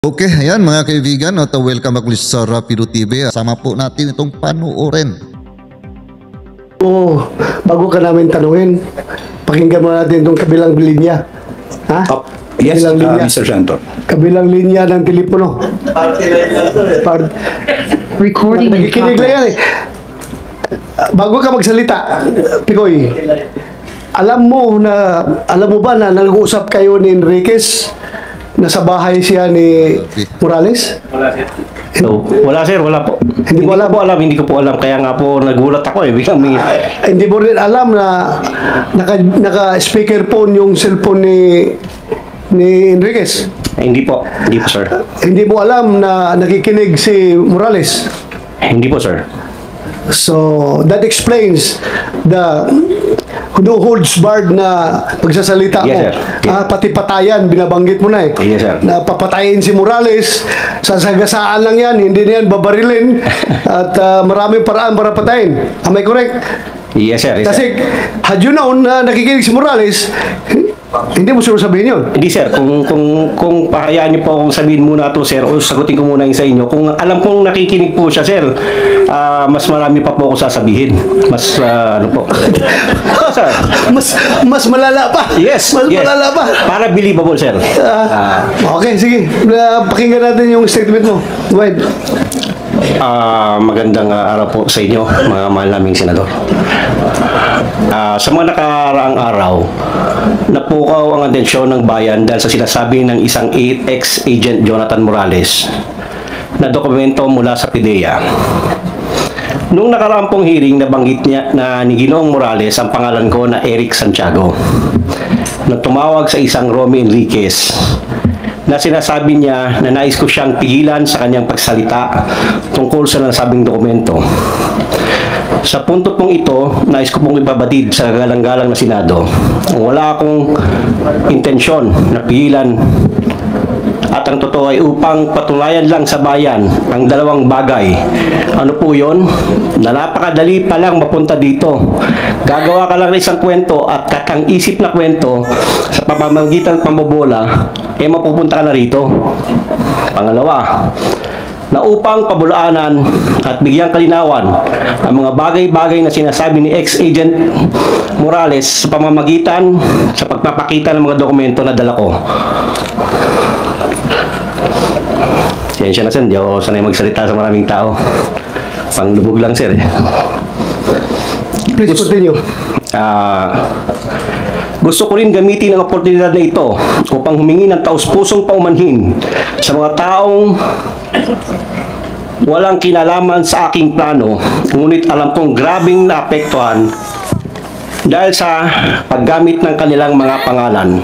Okay, ayan mga kaibigan, welcome back ulit sa Rapido TV. Sama po natin itong panuorin. Bago ka namin tanungin, pakinggan mo natin itong kabilang linya. Ha? Yes, Kabilang linya. Mr. Senator. Kabilang linya ng telepono. Recording in Nakikinig lang yan eh. Bago ka magsalita, Pikoy, alam mo ba na nag-uusap kayo ni Enriquez na sa bahay siya ni Morales? No, wala sir, wala po. Hindi mo alam? Hindi ko po alam. Kaya nga po nagulat ako eh. Biglang may... Hindi mo rin alam na naka-speakerphone yung cellphone ni Enriquez? Hindi po sir. Hindi mo alam na nakikinig si Morales? Hindi po sir. So, that explains the who holds barred na pagsasalita mo. Yes, sir. Yes. Pati patayan, binabanggit mo na eh. Yes, sir. Na papatayin si Morales, sasagasaan lang yan, hindi na yan babarilin, at maraming paraan para patayin. Am I correct? Yes sir. Yes, Kasi, sir. had you known na nakikinig si Morales, hindi mo siguro sabihin yun. Hindi sir, kung pahayaan niyo po akong sabihin muna ito sir, o sagutin ko muna yung sa inyo. Kung alam kong nakikinig po siya sir, mas marami pa po ako sasabihin. Mas ano po. Sir. Mas malala pa. Yes. Mas yes. malala pa. Para believable sir. Okay, sige. Pakinggan natin yung statement mo. Go ahead. Magandang araw po sa inyo, mga mahal naming senador. Sa mga nakaraang araw, napukaw ang atensyon ng bayan dahil sa sinasabi ng isang ex-agent Jonathan Morales na dokumento mula sa PIDEA. Nung nakaraang pong hearing, nabanggit niya na ni Ginoong Morales ang pangalan ko na Eric Santiago, na tumawag sa isang Romy Enriquez na sinasabi niya na nais ko siyang pigilan sa kanyang pagsalita tungkol sa nasabing dokumento. Sa punto pong ito, nais ko pong ipabatid sa galang-galang na Senado. Wala akong intensyon na pigilan at ang totoo ay upang patulayan lang sa bayan ang dalawang bagay. Ano po yun? Na napakadali pa lang mapunta dito. Gagawa ka lang ng isang kwento at kakang-isip na kwento sa pamamagitan ng pambobola, mapupunta ka na rito. Pangalawa, na upang pabulaanan at bigyang kalinawan ang mga bagay-bagay na sinasabi ni ex-agent Morales sa pamamagitan sa pagpapakita ng mga dokumento na dala ko. Siyensya na sir, di ako sanay magsalita sa maraming tao. Panglubog lang sir eh. Please continue. Gusto ko rin gamitin ang oportunidad na ito upang humingi ng taus-pusong paumanhin sa mga taong walang kinalaman sa aking plano, ngunit alam kong grabing naapektuhan dahil sa paggamit ng kanilang mga pangalan.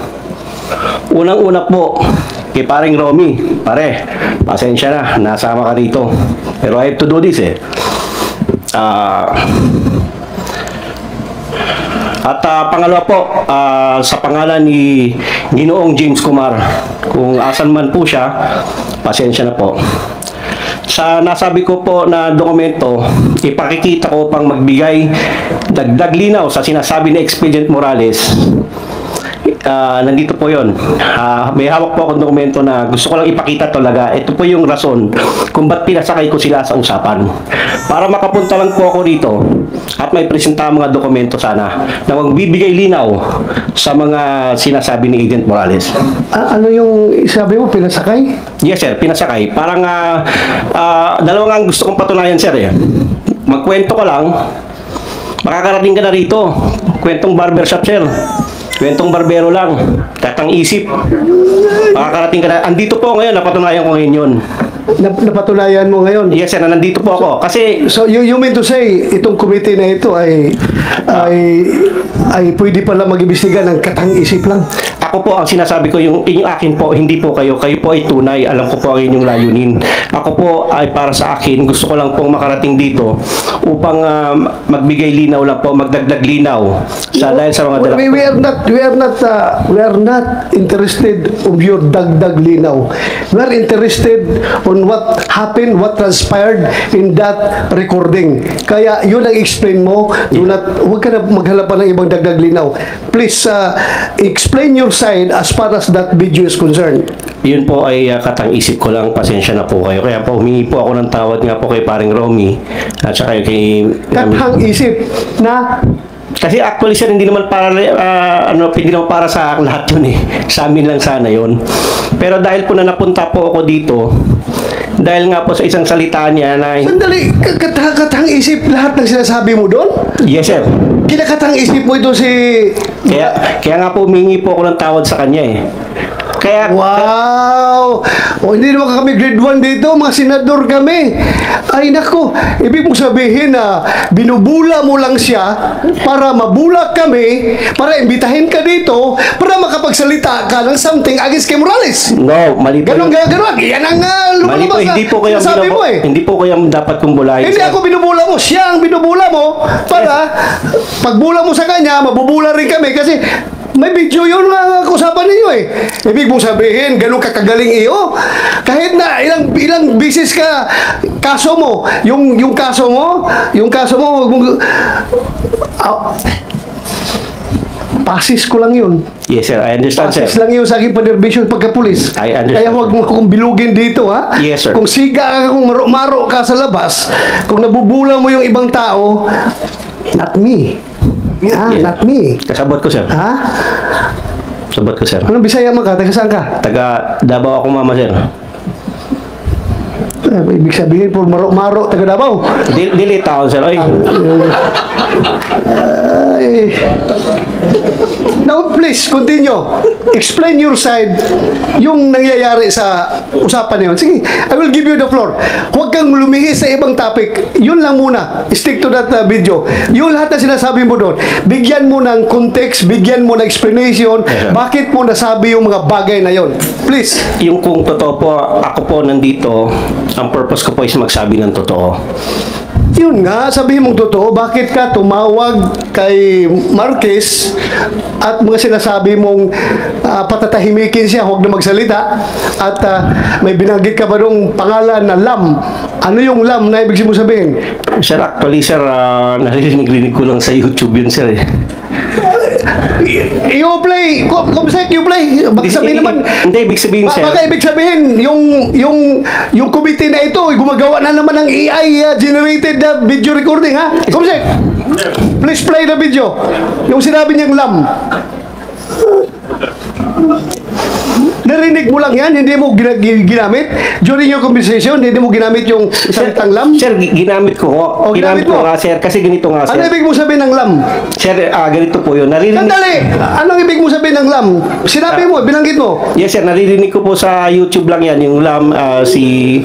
Unang-una po, kay paring Romy, pare, pasensya na, nasama ka rito. Pero I have to do this eh. At pangalawa po, sa pangalan ni Ginoong James Kumar, kung asan man po siya, pasensya na po. Sa nasabi ko po na dokumento, ipakikita ko pang magbigay dagdag linaw sa sinasabi ni Expedient Morales. Nandito po yon. May hawak po akong dokumento na gusto ko lang ipakita talaga. Ito po yung rason kung ba't pinasakay ko sila sa usapan. Para makapunta lang po ako rito at may presenta mga dokumento sana na magbibigay linaw sa mga sinasabi ni Agent Morales. Ano yung sabi mo, pinasakay? Yes sir, pinasakay. Parang dalawang ang gusto kong patunayan sir eh. Magkwento ka lang, makakarating ka na rito. Kwentong barbershop sir. Kwentong barbero lang, katang isip. Makakarating ka na. Andito po ngayon, napatunayan ko ngayon yun. Napatunayan mo ngayon? Yes sir, nandito po ako. Kasi... So, you mean to say, itong committee na ito ay pwede pala mag-ibestiga ng katang isip lang? Ako po ang sinasabi ko, yung akin po, hindi po kayo. Kayo po ay tunay. Alam ko po ang inyong layunin. Ako po ay para sa akin, gusto ko lang pong makarating dito upang magbigay linaw lang po, magdagdag linaw sa dahil sa mga dala. We are not not interested of your dagdag linaw. We are interested on what happened, what transpired in that recording. Kaya yun ang explain mo. Huwag ka na maghanap pa ng ibang dagdag linaw. Please, explain your side as far as that video is concerned. Yun po ay katang isip ko lang, pasensya na po kayo. Kaya po humingi po ako ng tawad nga po kay paring Romy at saka kay... Katang isip na Kasi actually sir, hindi naman para hindi naman para sa lahat yun eh. Sa amin lang sana yun. Pero dahil po na napunta po ako dito, dahil nga po sa isang salita niya na... Sandali, katang isip lahat ng sinasabi mo doon? Yes sir. Kinakatang isip mo ito si... Kaya nga po humingi po ako ng tawad sa kanya eh. Kaya... Wow! O hindi naman kami grade 1 dito, mga senador kami. Ay nako, ibig mo sabihin na binubula mo lang siya para mabula kami, para imbitahin ka dito, para makapagsalita ka ng something against kay Morales. No, mali po. Ganon. Yan ang mali po, hindi po kayo sabi mo eh. Hindi po kayo dapat kong bulayin. Hindi ako binubula mo, siya ang binubula mo para pagbula mo sa kanya, mabubula rin kami kasi may video yun na usapan ninyo eh. Ibig mong sabihin, ganun kakagaling iyo. Kahit na ilang bisis ka, kaso mo, yung kaso mo, huwag mong... Pasis ko lang yun. Yes sir, I understand sir. Pasis lang yun sa aking panerbisyon pagkapulis. I understand. Kaya huwag mo akong bilugin dito ha. Yes sir. Kung siga ka, kung maro ka sa labas, kung nabubula mo yung ibang tao, not me. Yeah. Not me. Kasabot ko sir. Ha? Sabot ko sir. Anong Bisaya mo ka? Taga saan ka? Taga Davao ako mama sir. Ibig sabihin po maro-maro taga Davao. Dili taon sir. Oy. Ay. Now please continue. Explain your side yung nangyayari sa usapan na yun. Sige, I will give you the floor. Huwag kang lumihis sa ibang topic. Yun lang muna. Stick to that video. Yung lahat na sinasabi mo doon, bigyan mo ng context, bigyan mo ng explanation, bakit mo nasabi yung mga bagay na yun. Please. Yung kung totoo po, ako po nandito, ang purpose ko po is magsabi ng totoo. Yun nga, sabihin mong totoo, bakit ka tumawag kay Marquez at mga sinasabi mong patatahimikin siya, huwag na magsalita, at may binanggit ka ba nung pangalan na Lam? Ano yung Lam na ibig mo sabihin? Sir, actually sir, narinig ko lang sa YouTube yun sir eh. You play, kumsek, you play. Baka sabihin naman, Hindi, ibig sabihin sir. baka ibig sabihin, yung committee na ito, gumagawa na naman ng AI generated video recording, ha? Kumsek, please play the video. Yung sinabi niyang Lam. Narinig mo lang yan, hindi mo ginamit during your conversation, hindi mo ginamit yung salitang Lam. Sir, ginamit ko. Oh, Ginamit ginamit ko mo. nga sir, kasi ganito nga Ano sir. ibig mo sabihin ng Lam? Sir, ganito po yun. Sandali! Anong ibig mo sabihin ng Lam? Sinabi mo, binanggit mo. Yes sir, naririnig ko po sa YouTube lang yan, yung Lam, si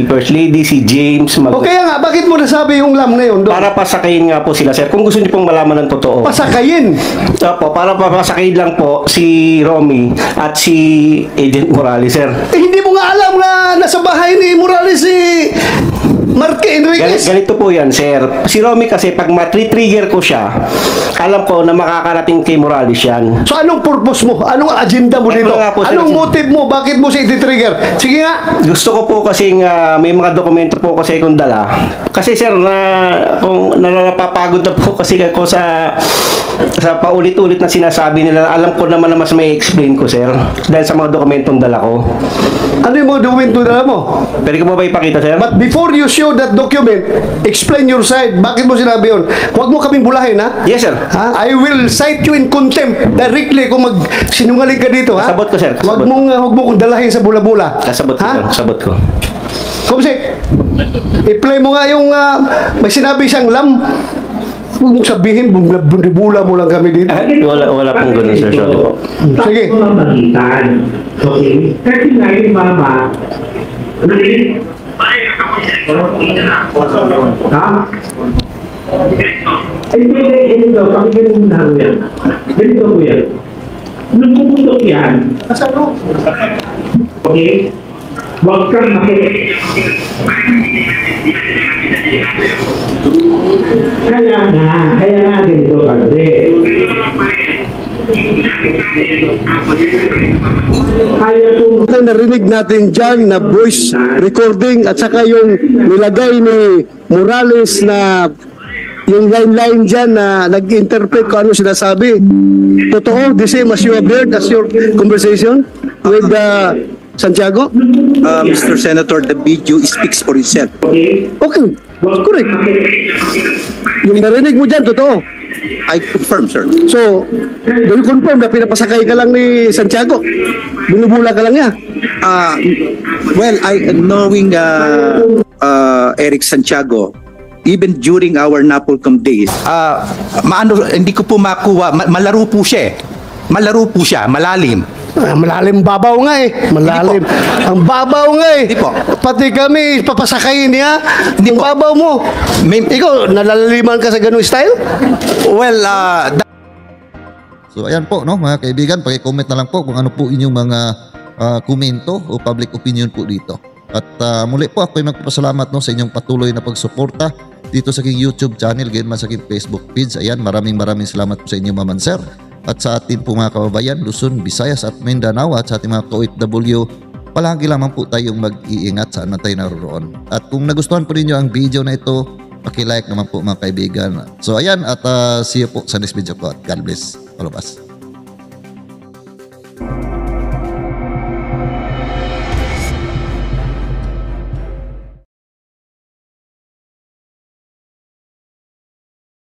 First Lady, si James. O kaya nga, bakit mo nasabi yung Lam na yun? Doon? Para pasakayin nga po sila sir. Kung gusto niyo pong malaman ng totoo. Pasakayin. Opo, para papasakayin lang po si Romy at si Agent Morales sir. Hindi mo nga alam na nasa bahay ni Morales si Marque Enriquez. Ganito po yan, sir. Si Romy kasi, pag matri-trigger ko siya, alam ko na makakarating kay Morales yan. So anong purpose mo? Anong agenda mo Ito dito? nga po, sir. Anong motive mo? Bakit mo siya iti-trigger? Sige nga. Gusto ko po kasi may mga dokumento po kasi akong dala. Kasi sir, kung napapagod na po kasi ako sa paulit-ulit na sinasabi nila, alam ko naman na mas may explain ko, sir. Dahil sa mga dokumentong dala ko. Ano yung mga dokumento na mo? Pwede ko ba ipakita, sir? But before you show that document, explain your side. Bakit mo sinabi yun? Huwag mo kaming bulahin, ha? Yes, sir. Ha? I will cite you in contempt directly kung sinungaling ka dito, ha? Kasabot ko, sir. Kasabot. Huwag mo kong dalahin sa bula-bula. Kasabot ko, sir. Kasabot ko. Kumsik, i-play mo nga yung may sinabi siyang Lam. Huwag mong sabihin, bula mo lang kami dito. Wala pong ganun, sir. Sorry po. Sige. Ito ang magitan. Okay? Kasi nga yung mama, ha? Ay, ito, pakinggan mo na yan. Ganito po yan. Nung pumutok yan, okay? Huwag kang kaya nga ganito kasi. Narinig natin dyan na voice recording at saka yung nilagay ni Morales na yung line-line dyan na nag-interpret kung ano sinasabi. Totoo, the same as you have heard as your conversation with Santiago? Mr. Senator, the video speaks for itself. Okay, correct. Yung narinig mo dyan, totoo. I confirm, sir. So, do you confirm na pinapasakay ka lang ni Santiago? Binubula ka lang niya? Well, knowing Eric Santiago, even during our Napolcom days, hindi ko po makuha, malaro po siya eh. Malaro po siya, malalim. Malalim babaw nga eh. Malalim. Ang babaw nga eh. Hindi po. Pati kami, papasakayin niya. Hindi Ang po. babaw mo. Ikaw, nalalaliman ka sa ganung style? Well, So ayan po, no, mga kaibigan, paki-comment na lang po kung ano po inyong mga komento o public opinion po dito. At muli po ako ay magpapasalamat, no, sa inyong patuloy na pagsuporta dito sa aking YouTube channel, gayon man sa aking Facebook page. Ayan, maraming salamat po sa inyo, Maman Sir. At sa atin po mga kababayan, Luzon, Visayas at Mindanao at sa ating mga ka-OFW, palagi lamang po tayong mag-iingat saan man tayo naroon. At kung nagustuhan po ninyo ang video na ito, paki-like naman po mga kaibigan. So ayan, at see you po sa next video ko. God bless all of us.